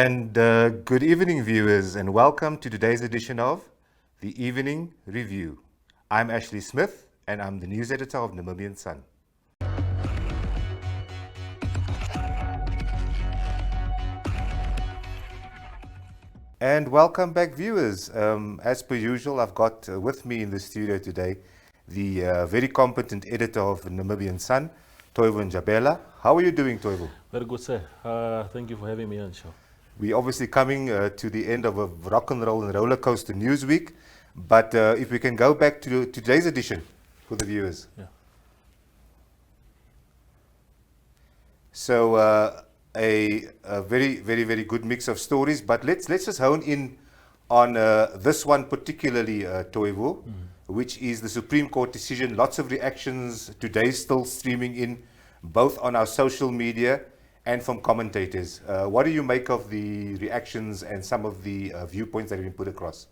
And good evening, viewers, and welcome to today's edition of the Evening Review. I'm Ashley Smith, and I'm the news editor of Namibian Sun. And welcome back, viewers. As per usual, I've got with me in the studio today the very competent editor of Namibian Sun, Toivo Njabela. How are you doing, Toivo? Very good, sir. Thank you for having me on the show. We're obviously coming to the end of a rock and roll and roller coaster news week, but if we can go back to today's edition for the viewers. Yeah. So a very, very, very good mix of stories, but let's just hone in on this one particularly, Toivo, which is the Supreme Court decision. Lots of reactions today still streaming in, both on our social media and from commentators. What do you make of the reactions and some of the viewpoints that have been put across?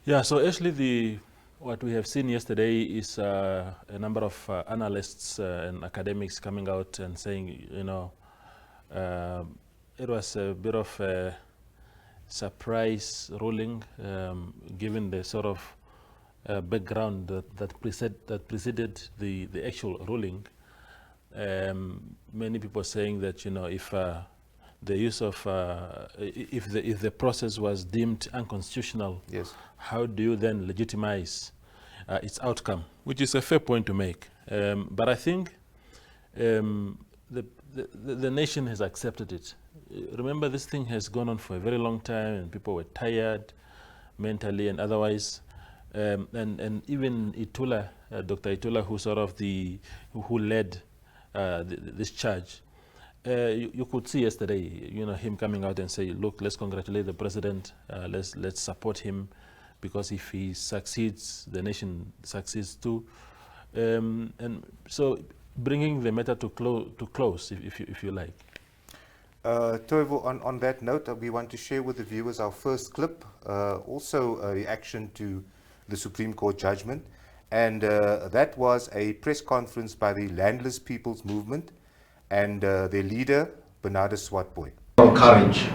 Yeah, so actually what we have seen yesterday is a number of analysts and academics coming out and saying, it was a bit of a surprise ruling, given the sort of background that preceded the actual ruling. Many people saying that if the use of if the process was deemed unconstitutional, yes, how do you then legitimize its outcome? Which is a fair point to make. But I think the nation has accepted it. Remember, this thing has gone on for a very long time, and people were tired mentally and otherwise. And even Itula, Dr. Itula, who led this charge, you could see yesterday, him coming out and say, look, let's congratulate the president, let's support him, because if he succeeds, the nation succeeds too. And so bringing the matter to close, if you like. Toivo, on that note, we want to share with the viewers our first clip, also a reaction to the Supreme Court judgment. And that was a press conference by the Landless People's Movement and their leader, Bernadus Swartbooi. Courage.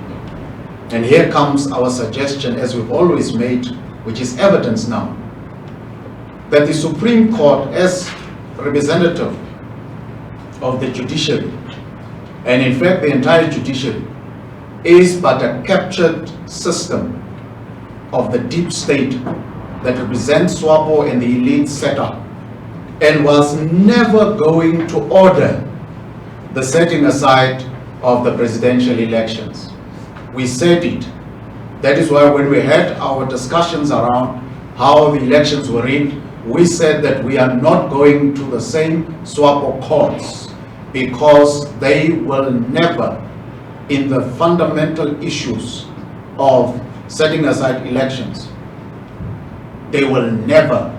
And here comes our suggestion, as we've always made, which is evidence now, that the Supreme Court, as representative of the judiciary, and in fact the entire judiciary, is but a captured system of the deep state that represents Swapo and the elite setup, and was never going to order the setting aside of the presidential elections. We said it. That is why when we had our discussions around how the elections were rigged, we said that we are not going to the same Swapo courts, because they will never, in the fundamental issues of setting aside elections, they will never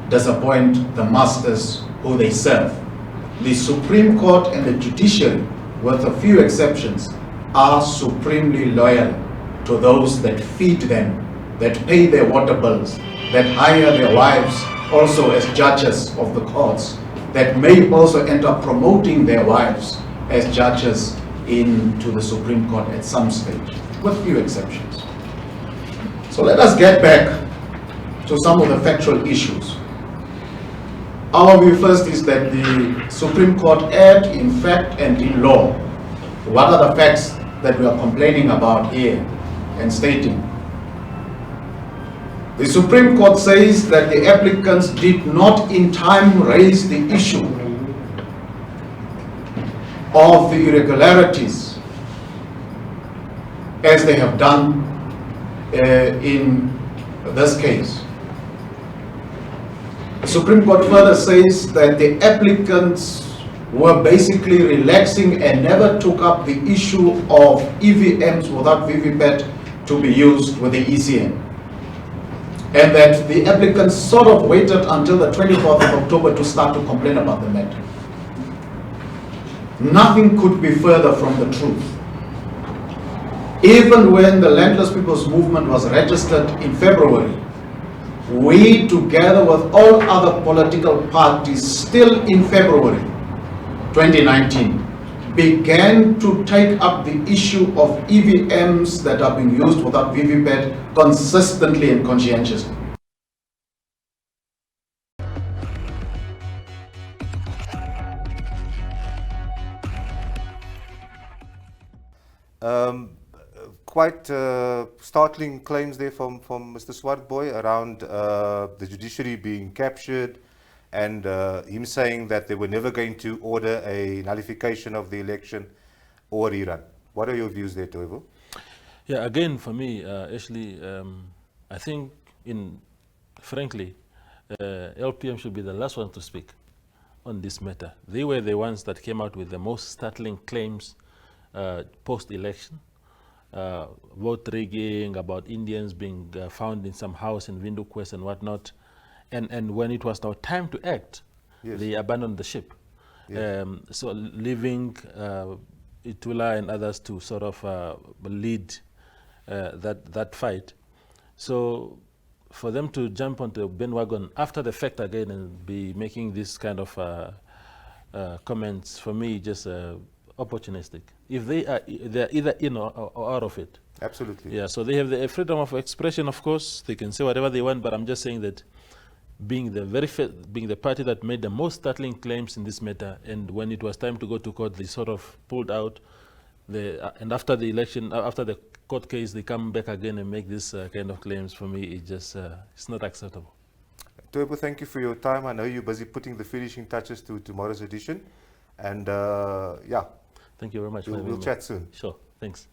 disappoint the masters who they serve. The Supreme Court and the judiciary, with a few exceptions, are supremely loyal to those that feed them, that pay their water bills, that hire their wives also as judges of the courts, that may also end up promoting their wives as judges into the Supreme Court at some stage, with few exceptions. So let us get back to some of the factual issues. Our view first is that the Supreme Court erred in fact and in law. What are the facts that we are complaining about here and stating? The Supreme Court says that the applicants did not in time raise the issue of the irregularities as they have done in this case. The Supreme Court further says that the applicants were basically relaxing and never took up the issue of EVMs without VVPAT to be used with the ECN. And that the applicants sort of waited until the 24th of October to start to complain about the matter. Nothing could be further from the truth. Even when the Landless People's Movement was registered in February, we, together with all other political parties, still in February 2019, began to take up the issue of EVMs that are being used without VVPAT consistently and conscientiously. Quite startling claims there from Mr. Swartbooi around the judiciary being captured, and him saying that they were never going to order a nullification of the election or rerun. What are your views there, Toivo? Yeah, again, for me, Ashley, I think, frankly, LPM should be the last one to speak on this matter. They were the ones that came out with the most startling claims post-election. Vote rigging, about Indians being found in some house in Windhoek and whatnot. And when it was now time to act, yes, they abandoned the ship. Yes. So leaving Itula and others to sort of lead that fight. So for them to jump onto a bandwagon after the fact again and be making this kind of comments, for me, just opportunistic. If they're either in or out of it. Absolutely. Yeah, so they have the freedom of expression, of course. They can say whatever they want, but I'm just saying that being the party that made the most startling claims in this matter, and when it was time to go to court, they sort of pulled out. And after the election, after the court case, they come back again and make this kind of claims. For me, it just it's not acceptable. Toivo, thank you for your time. I know you're busy putting the finishing touches to tomorrow's edition, and yeah. Thank you very much. We'll chat soon. Sure. Thanks.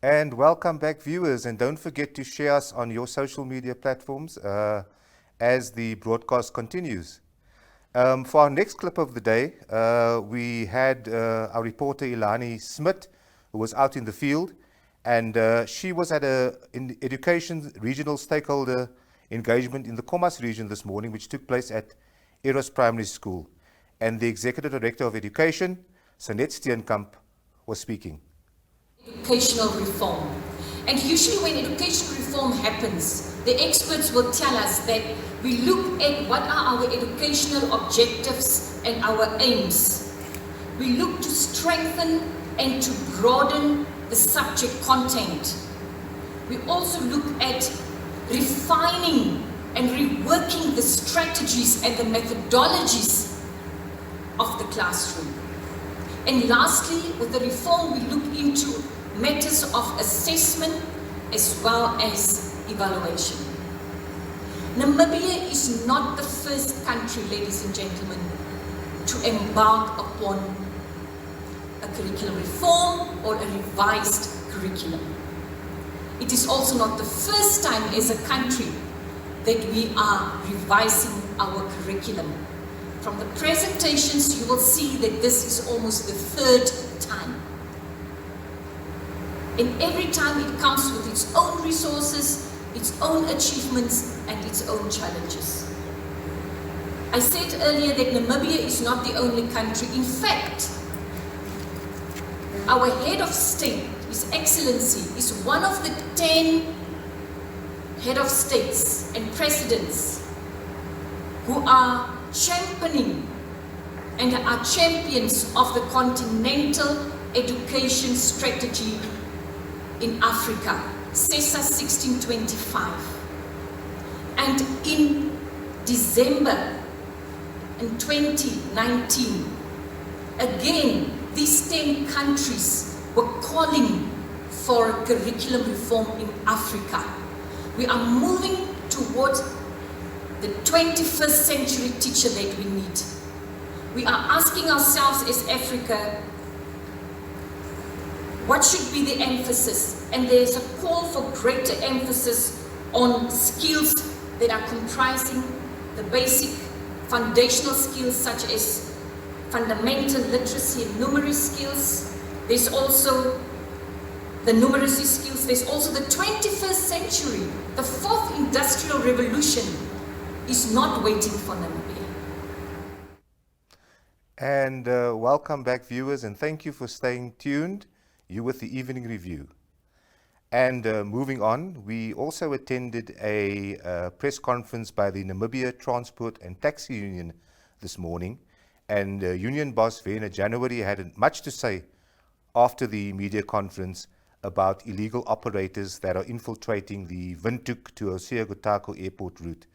And welcome back, viewers, and don't forget to share us on your social media platforms as the broadcast continues. For our next clip of the day, we had our reporter Ilani Smith, who was out in the field, and she was at an education regional stakeholder engagement in the Khomas region this morning, which took place at Eros Primary School. And the Executive Director of Education, Sanet Steenkamp, was speaking. Educational reform. And usually when educational reform happens, the experts will tell us that we look at what are our educational objectives and our aims. We look to strengthen and to broaden the subject content. We also look at refining and reworking the strategies and the methodologies of the classroom. And lastly, with the reform, we look into matters of assessment as well as evaluation. Namibia is not the first country, ladies and gentlemen, to embark upon a curriculum reform or a revised curriculum. It is also not the first time as a country that we are revising our curriculum. From the presentations, you will see that this is almost the third time. And every time it comes with its own resources, its own achievements, and its own challenges. I said earlier that Namibia is not the only country. In fact, our head of state, His Excellency, is one of the 10 head of states and presidents who are championing and are champions of the continental education strategy in Africa, CESA 1625. And in December in 2019, again, these 10 countries were calling for a curriculum reform in Africa. We are moving towards the 21st century teacher that we need. We are asking ourselves as Africa, what should be the emphasis? And there's a call for greater emphasis on skills that are comprising the basic foundational skills such as fundamental literacy and numeracy skills. There's also the numeracy skills. There's also the 21st century. The fourth industrial revolution is not waiting for Namibia. And welcome back, viewers, and thank you for staying tuned. You with the Evening Review. And moving on, we also attended a press conference by the Namibia Transport and Taxi Union this morning. And Union boss Werner January had much to say after the media conference about illegal operators that are infiltrating the Windhoek to Osiagutako airport route.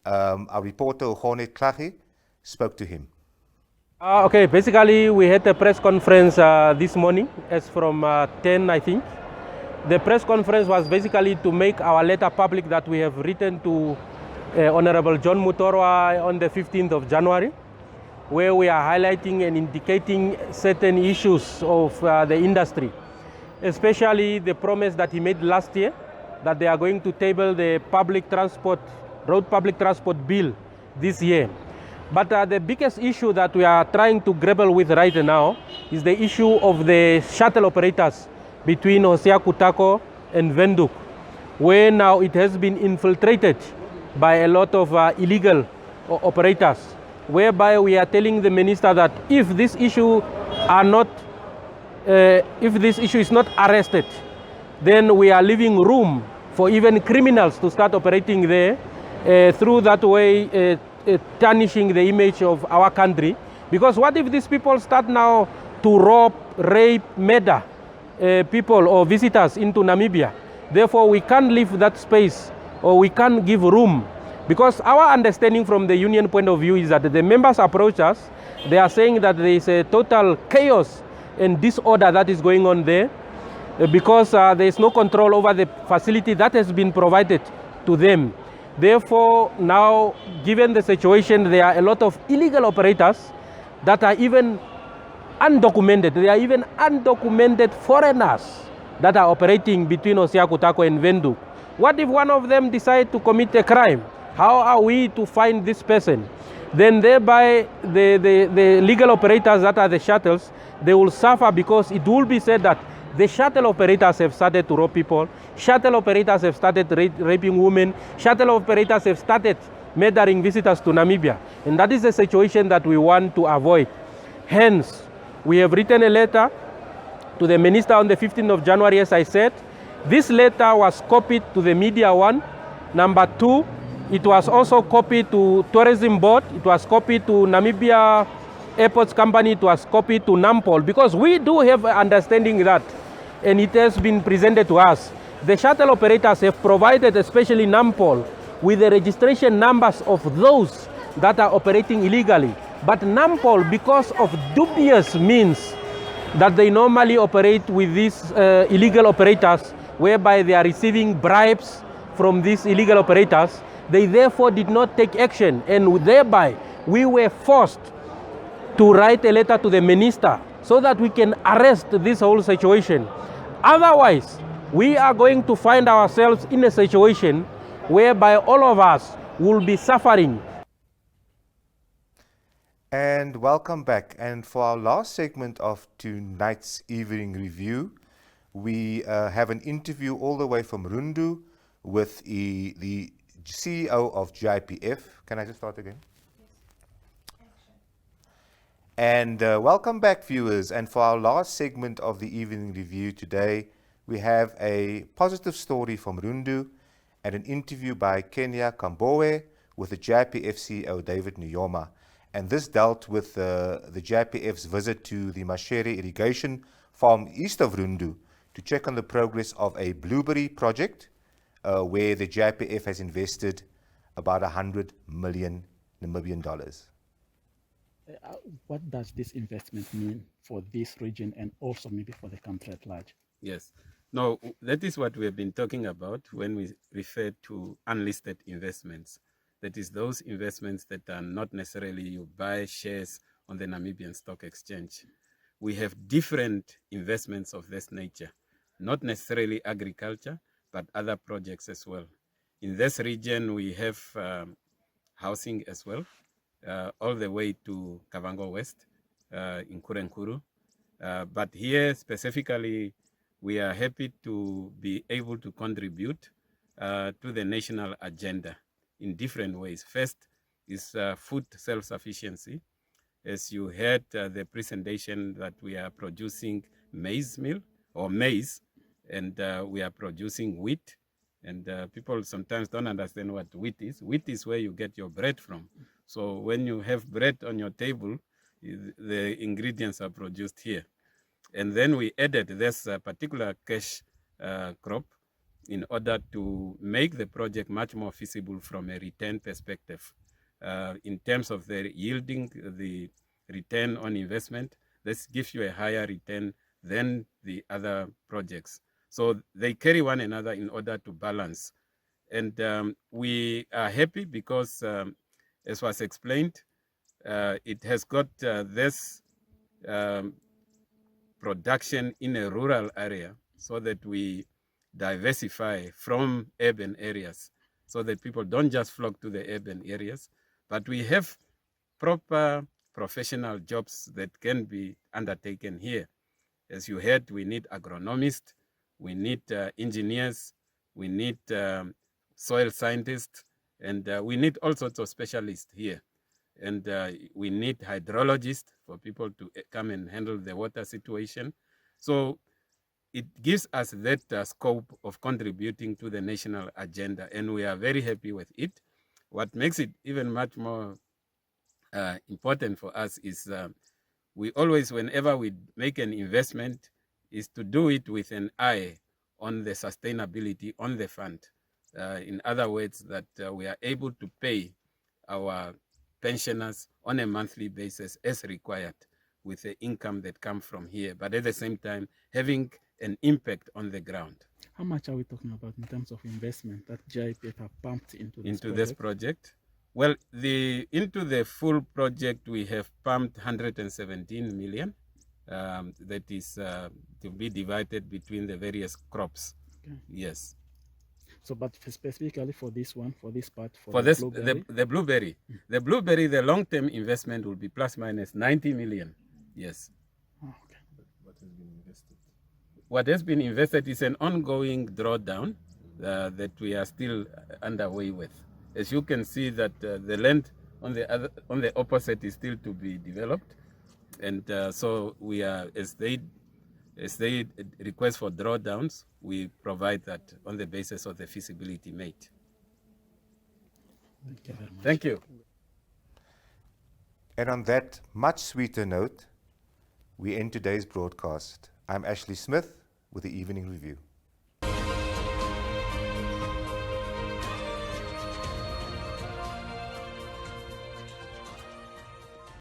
Our reporter, Ohone Klage, spoke to him. Okay, basically we had a press conference this morning as from 10, I think. The press conference was basically to make our letter public that we have written to Honorable John Mutorwa on the 15th of January, where we are highlighting and indicating certain issues of the industry, especially the promise that he made last year that they are going to table the road public transport bill this year. But the biggest issue that we are trying to grapple with right now is the issue of the shuttle operators between Osiagutako and Windhoek, where now it has been infiltrated by a lot of illegal operators, whereby we are telling the minister that if this issue is not arrested, then we are leaving room for even criminals to start operating there, through that way tarnishing the image of our country. Because what if these people start now to rob, rape, murder people or visitors into Namibia? Therefore, we can't leave that space, or we can't give room. Because our understanding from the union point of view is that the members approach us, they are saying that there is a total chaos and disorder that is going on there, because there is no control over the facility that has been provided to them. Therefore, now, given the situation, there are a lot of illegal operators that are even undocumented. They are even undocumented foreigners that are operating between Osiagutako and Windhoek. What if one of them decide to commit a crime? How are we to find this person? Then thereby the legal operators that are the shuttles, they will suffer, because it will be said that the shuttle operators have started to rob people, shuttle operators have started raping women, shuttle operators have started murdering visitors to Namibia. And that is the situation that we want to avoid. Hence, we have written a letter to the minister on the 15th of January, as I said. This letter was copied to the media one. Number two, it was also copied to Tourism Board, it was copied to Namibia Airports Company, it was copied to NAMPOL, because we do have an understanding that, and it has been presented to us, the shuttle operators have provided, especially NAMPOL, with the registration numbers of those that are operating illegally. But NAMPOL, because of dubious means that they normally operate with these illegal operators, whereby they are receiving bribes from these illegal operators, they therefore did not take action, and thereby we were forced to write a letter to the minister so that we can arrest this whole situation. Otherwise, we are going to find ourselves in a situation whereby all of us will be suffering. And welcome back. And for our last segment of tonight's Evening Review, we have an interview all the way from Rundu with the CEO of GIPF. Can I just start again? And welcome back, viewers. And for our last segment of the Evening Review today, we have a positive story from Rundu and an interview by Kenya Kambowe with the GIPF CEO, David Nyoma. And this dealt with the GIPF's visit to the Mashere irrigation farm east of Rundu to check on the progress of a blueberry project where the GIPF has invested about 100 million Namibian dollars. What does this investment mean for this region and also maybe for the country at large? Yes. No, that is what we have been talking about when we refer to unlisted investments. That is those investments that are not necessarily you buy shares on the Namibian Stock Exchange. We have different investments of this nature, not necessarily agriculture, but other projects as well. In this region, we have housing as well. all the way to Kavango West in Kurenkuru. But here specifically, we are happy to be able to contribute to the national agenda in different ways. First is food self-sufficiency. As you heard the presentation, that we are producing maize meal or maize, and we are producing wheat. And people sometimes don't understand what wheat is. Wheat is where you get your bread from. So when you have bread on your table, the ingredients are produced here. And then we added this particular cash crop in order to make the project much more feasible from a return perspective. In terms of the yielding, the return on investment, this gives you a higher return than the other projects. So they carry one another in order to balance. And we are happy because, as was explained, it has got this production in a rural area, so that we diversify from urban areas, so that people don't just flock to the urban areas, but we have proper professional jobs that can be undertaken here. As you heard, we need agronomists, we need engineers, we need soil scientists, and we need all sorts of specialists here. And we need hydrologists for people to come and handle the water situation. So it gives us that scope of contributing to the national agenda, and we are very happy with it. What makes it even much more important for us is we always, whenever we make an investment, is to do it with an eye on the sustainability on the fund. In other words, that we are able to pay our pensioners on a monthly basis as required with the income that comes from here, but at the same time having an impact on the ground. How much are we talking about in terms of investment that GIPF have pumped into this project? Well, into the full project, we have pumped 117 million. That is to be divided between the various crops. Okay. Yes. So, but specifically for this one, for this part, for the this, blueberry? the blueberry, the blueberry, the long-term investment will be plus minus 90 million. Yes. Oh, okay. What has been invested? What has been invested is an ongoing drawdown that we are still underway with. As you can see, that the land on the opposite is still to be developed, and so we are, as they request for drawdowns, we provide that on the basis of the feasibility made. Thank you very much. Thank you. And on that much sweeter note, we end today's broadcast. I'm Ashley Smith with the Evening Review.